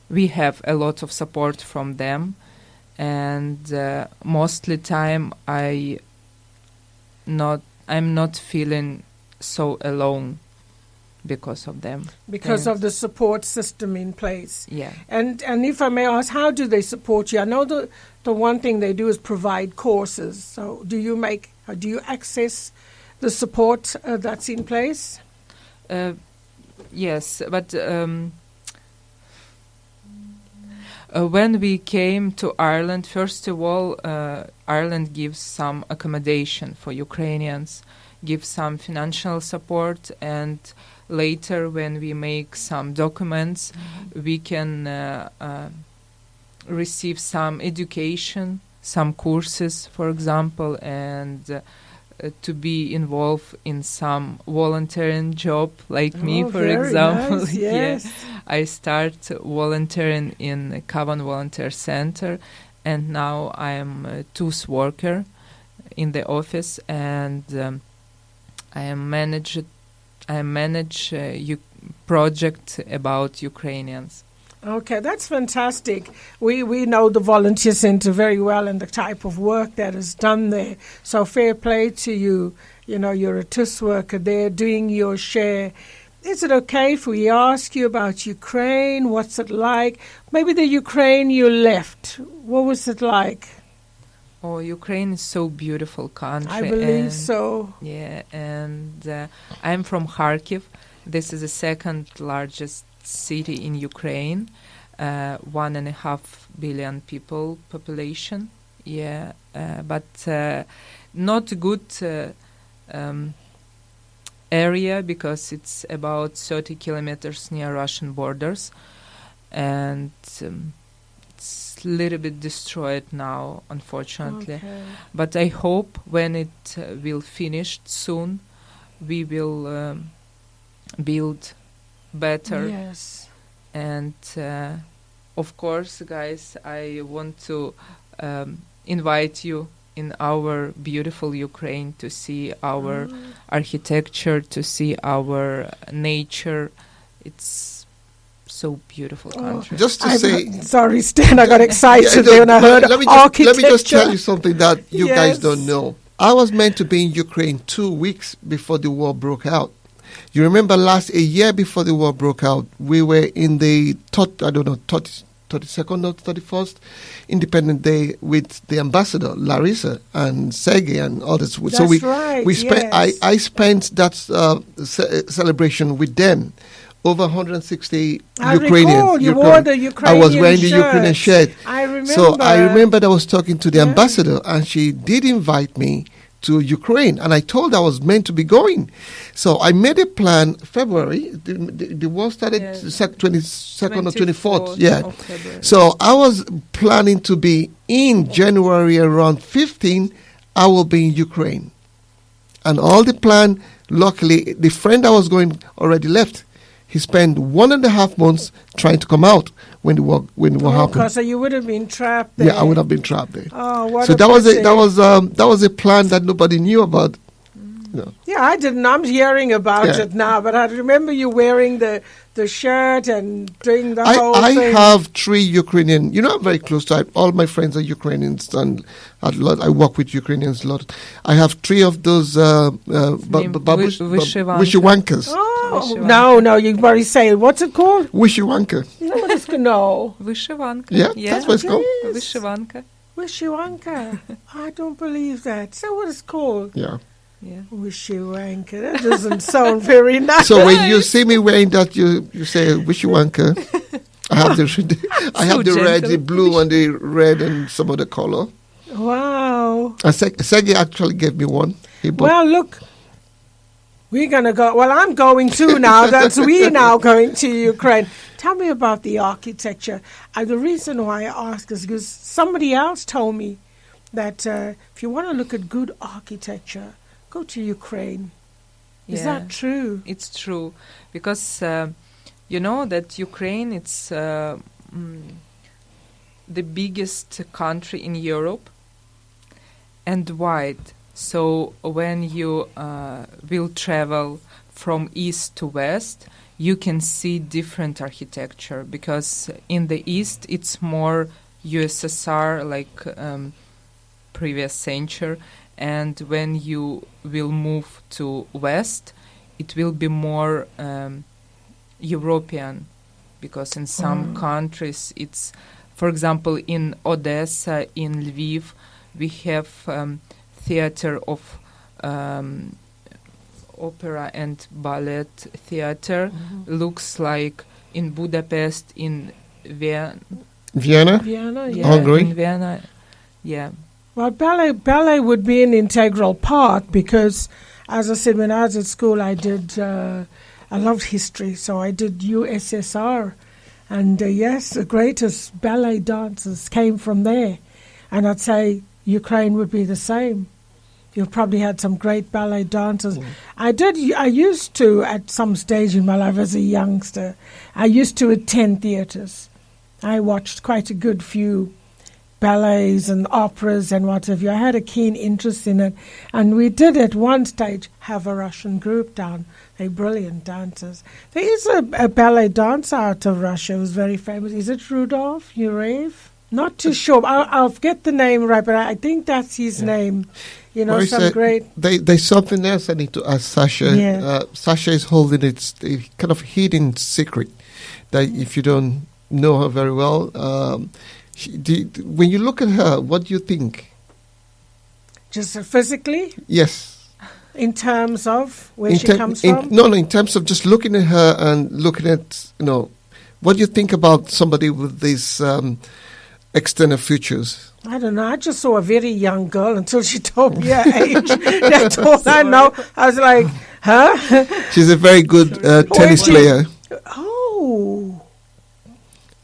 we have a lot of support from them, and mostly time I'm not feeling so alone because of them. Because of the support system in place. Yeah. And if I may ask, how do they support you? I know the one thing they do is provide courses. So do you access the support that's in place? Yes, but when we came to Ireland, first of all, Ireland gives some accommodation for Ukrainians, gives some financial support, and later when we make some documents, we can receive some education, some courses, for example, and to be involved in some volunteering job, like me, for example. Nice, yes. Yeah. I start volunteering in Cavan Volunteer Center, and now I am a tooth worker in the office, and I manage project about Ukrainians. Okay, that's fantastic. We know the volunteer center very well and the type of work that is done there. So fair play to you. You know, you're a TUS worker there doing your share. Is it okay if we ask you about Ukraine? What's it like? Maybe the Ukraine you left. What was it like? Oh, Ukraine is so beautiful country. I believe so. Yeah, and I'm from Kharkiv. This is the second largest city in Ukraine, 1.5 billion people population. Yeah, but not good area because it's about 30 kilometers near Russian borders, and it's a little bit destroyed now, unfortunately. Okay. But I hope when it will finish soon, we will build better. Yes. And of course, guys, I want to invite you in our beautiful Ukraine to see our architecture, to see our nature. It's so beautiful country. Just to say, sorry, Stan, I got excited when I heard let me architecture. just tell you something that you guys Yes. don't know. I was meant to be in Ukraine 2 weeks before the war broke out. You remember a year before the war broke out, we were in the 32nd or 31st Independent Day with the ambassador, Larissa, and Sergei and others. That's right, we spent, yes. I spent that celebration with them. Over 160 I Ukrainians. recall you wore the Ukrainian I was wearing the shirt. Ukrainian shirt. I remember. So I remember that I was talking to the ambassador, and she did invite me to Ukraine, and I told her I was meant to be going. So I made a plan. February, the war started 22nd or 24th. Yeah. October. So I was planning to be in January around 15. I will be in Ukraine, and all the plan. Luckily, the friend I was going already left. He spent 1.5 months trying to come out when the war happened. So you would have been trapped there. Yeah, I would have been trapped there. Oh, what So a that pity. was a plan that nobody knew about. You know. Yeah, I didn't. I'm hearing about Yeah. it now, but I remember you wearing the shirt and doing the whole I thing. have 3 Ukrainian. You know, I'm very close to all my friends are Ukrainians, and I work with Ukrainians a lot. I have 3 of those wishiwankas. Oh, no, you've already say it. What's it called? Wishiwanka. What is no? Вишиванка. Yeah, that's what it's called. Yes. Вишиванка. Wishiwanka. I don't believe that. So what it's called? Yeah. Yeah. Wishiwanka. That doesn't sound very nice. So when you see me wearing that, you say wishiwanka. I have the red, the blue, and the red, and some other color. Wow. And Sergey actually gave me one. Well, look, we're going to go. Well, I'm going too now. We're now going to Ukraine. Tell me about the architecture. The reason why I ask is because somebody else told me that if you want to look at good architecture, go to Ukraine. Is that true? It's true. Because you know that Ukraine, it's the biggest country in Europe and wide. So when you will travel from east to west, you can see different architecture, because in the east it's more USSR, like previous century, and when you will move to west, it will be more European, because in some countries it's, for example, in Odessa, in Lviv, we have theater of opera and ballet theater. Looks like in Budapest, in Vienna. Vienna? Vienna, Yeah, Hungary? in Vienna. Yeah. Well, ballet would be an integral part because, as I said, when I was at school, I loved history, so I did USSR. And yes, the greatest ballet dancers came from there. And I'd say Ukraine would be the same. You've probably had some great ballet dancers. I used to, at some stage in my life as a youngster, I used to attend theatres. I watched quite a good few ballets and operas and what have you. I had a keen interest in it. And we did at one stage have a Russian group down. They're brilliant dancers. There is a ballet dancer out of Russia who's very famous. Is it Rudolf Nureyev? Not too sure. I'll get the name right, but I think that's his name. You know, some great... There's something else I need to ask Sasha. Yeah. Sasha is holding its kind of hidden secret that if you don't know her very well, when you look at her, what do you think? Just physically? Yes. In terms of where she comes from? No, in terms of just looking at her and looking at, what do you think about somebody with these external features? I don't know. I just saw a very young girl until she told me her age. That's all I know. I was like, huh? She's a very good tennis player. Oh.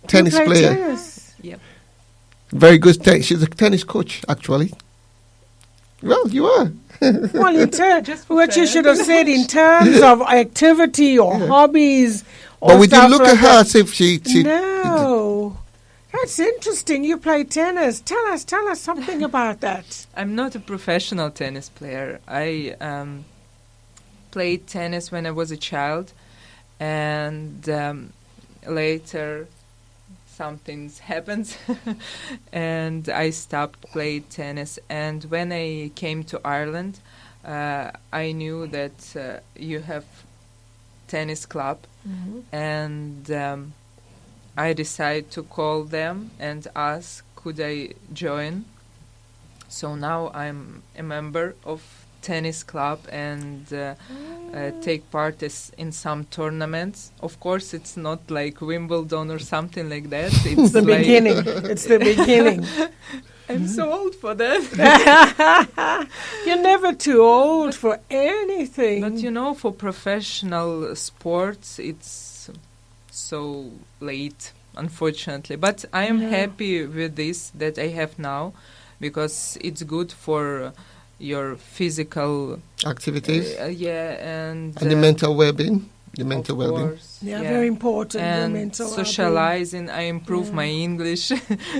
Tennis player. Tennis? Yep. Very good. She's a tennis coach, actually. Well, you are. Well, what you should have said in terms of activity or hobbies. But we didn't look at her as if she... No. That's interesting. You play tennis. Tell us something about that. I'm not a professional tennis player. I played tennis when I was a child, and later something happened, and I stopped playing tennis. And when I came to Ireland, I knew that you have tennis club, and I decided to call them and ask could I join. So now I'm a member of tennis club and take part in some tournaments. Of course, it's not like Wimbledon or something like that. It's the beginning. It's the beginning. I'm so old for that. You're never too old for anything. But for professional sports, it's so late, unfortunately. But I am happy with this that I have now, because it's good for your physical activities. And the mental well-being. The mental well-being. Yeah, very important. And the mental socializing. I improve my English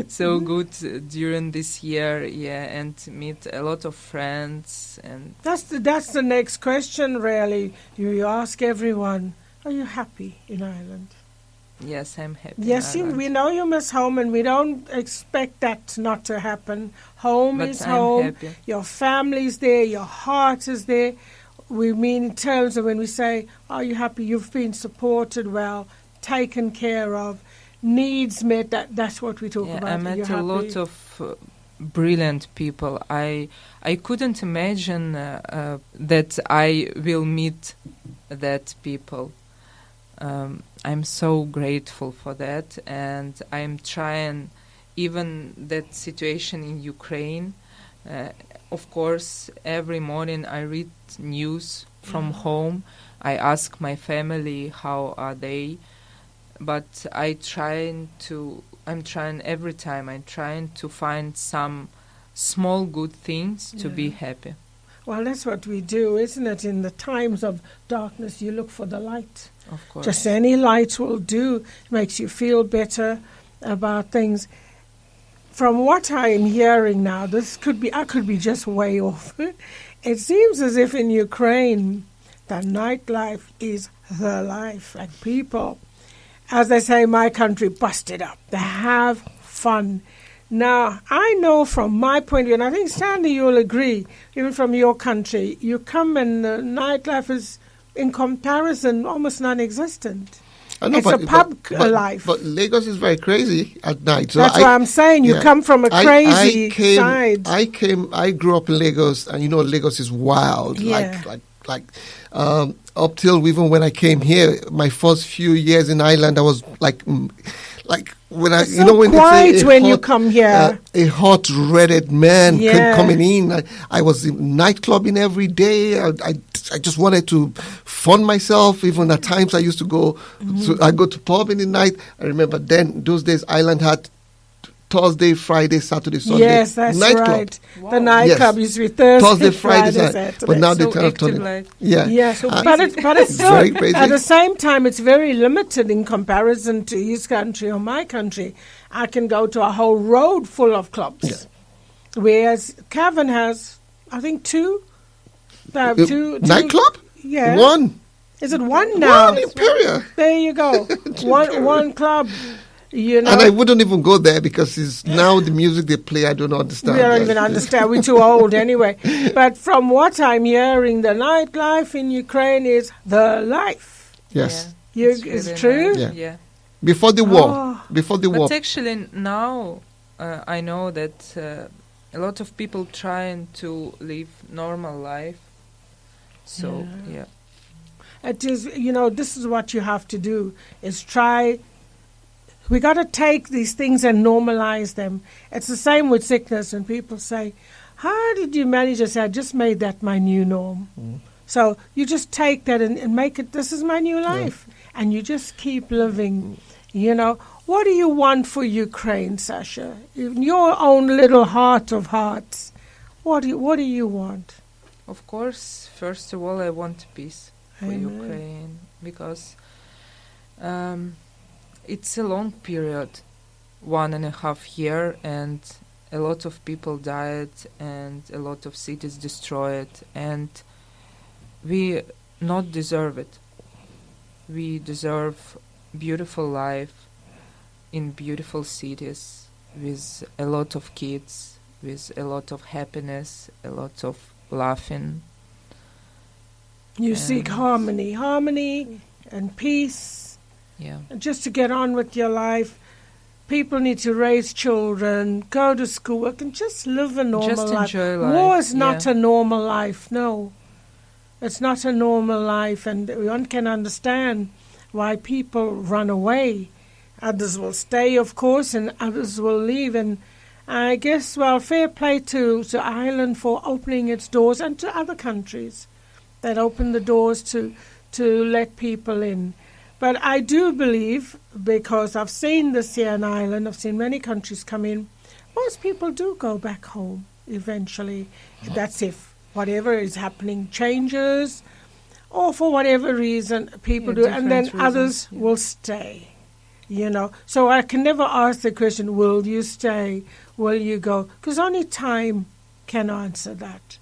so good during this year. Yeah, and meet a lot of friends. And that's the next question. Really, you ask everyone: are you happy in Ireland? Yes, I'm happy. Yes, we know you miss home, and we don't expect that not to happen. Home But is I'm home. happy. Your family's there. Your heart is there. We mean in terms of when we say, are you happy? You've been supported well, taken care of, needs met. That's what we talk about. I met a lot of brilliant people. I couldn't imagine that I will meet that people. I'm so grateful for that, and I'm trying, even that situation in Ukraine. Of course, every morning I read news from home. I ask my family how are they, but I'm trying every time. I'm trying to find some small good things to be happy. Well, that's what we do, isn't it? In the times of darkness, you look for the light. Of course. Just any light will do. It makes you feel better about things. From what I am hearing now, I could be just way off. It seems as if in Ukraine, The nightlife is the life. And people, as they say in my country, bust it up. They have fun. Now, I know from my point of view, and I think, Stanley, you'll agree, even from your country, you come and the nightlife is, in comparison, almost non-existent. I know, It's a pub life. But Lagos is very crazy at night. So That's what I'm saying. You come from a crazy side. I grew up in Lagos, and Lagos is wild. Yeah. Up till even when I came here, my first few years in Ireland, I was like when I, it's so when quiet they say when you come here. A hot redhead man coming in. I was nightclubbing every day. I just wanted to fund myself. Even at times I used to go. I go to pub in the night. I remember then those days Ireland had Thursday, Friday, Saturday, Sunday. Yes, that's nightclub. right. The nightclub used to be Thursday, Friday, Saturday. But now so they turn like but it's still, very crazy. at the same time, it's very limited in comparison to his country or my country. I can go to a whole road full of clubs, whereas Cavan has, I think, two. They have two nightclub. Yeah, one. Is it one now? One Imperial. There you go. one club. And I wouldn't even go there because it's now the music they play I don't understand. We don't even understand. We're too old anyway. But from what I'm hearing, the nightlife in Ukraine is the life. Yes. It's really true? Nice. Yeah. Before the war. Before the war. But actually now I know that a lot of people trying to live normal life. So, yeah. It is, this is what you have to do, is try. We got to take these things and normalize them. It's the same with sickness. When people say, how did you manage to say, I just made that my new norm. So you just take that and make it, this is my new life. And you just keep living, What do you want for Ukraine, Sasha? In your own little heart of hearts, what do you want? Of course, first of all, I want peace for Ukraine because it's a long period, 1.5 years, and a lot of people died and a lot of cities destroyed, and we not deserve it. We deserve beautiful life in beautiful cities with a lot of kids, with a lot of happiness, a lot of laughing. You seek harmony and peace. Yeah. Just to get on with your life. People need to raise children, go to school, work, and just live a normal just life. Enjoy life. War is not a normal life, no. It's not a normal life, and one can understand why people run away. Others will stay, of course, and others will leave. And I guess, fair play to Ireland for opening its doors, and to other countries that open the doors to let people in. But I do believe, because I've seen this here in Ireland, I've seen many countries come in, most people do go back home eventually. That's if whatever is happening changes, or for whatever reason people do, and then others will stay. So I can never ask the question, will you stay, will you go? Because only time can answer that,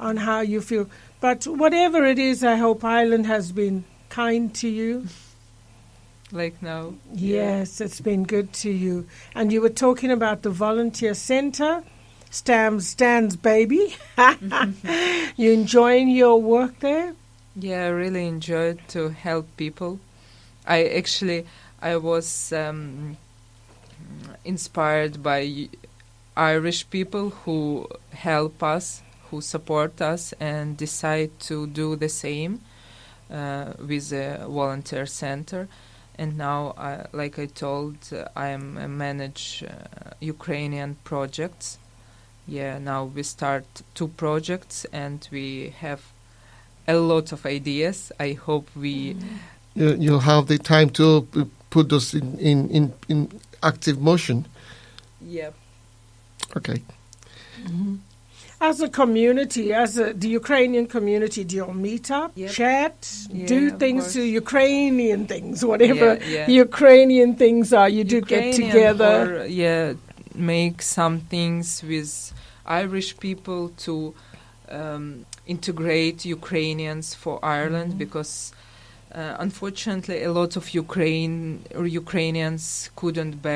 on how you feel. But whatever it is, I hope Ireland has been kind to you. like now. Yes, it's been good to you. And you were talking about the volunteer centre, Stan's baby. You enjoying your work there? Yeah, I really enjoyed to help people. I was inspired by Irish people who help us, who support us, and decide to do the same with the volunteer center. And now, like I told, I manage Ukrainian projects. Yeah, now we start 2 projects, and we have a lot of ideas. I hope we... You'll have the time to put those in active motion. Yeah. Okay. Mm-hmm. As a community, the Ukrainian community, do you all meet up, chat, do things to Ukrainian things, whatever Ukrainian things are, you do get together? Or, make some things with Irish people to integrate Ukrainians for Ireland, because unfortunately a lot of Ukrainians couldn't bear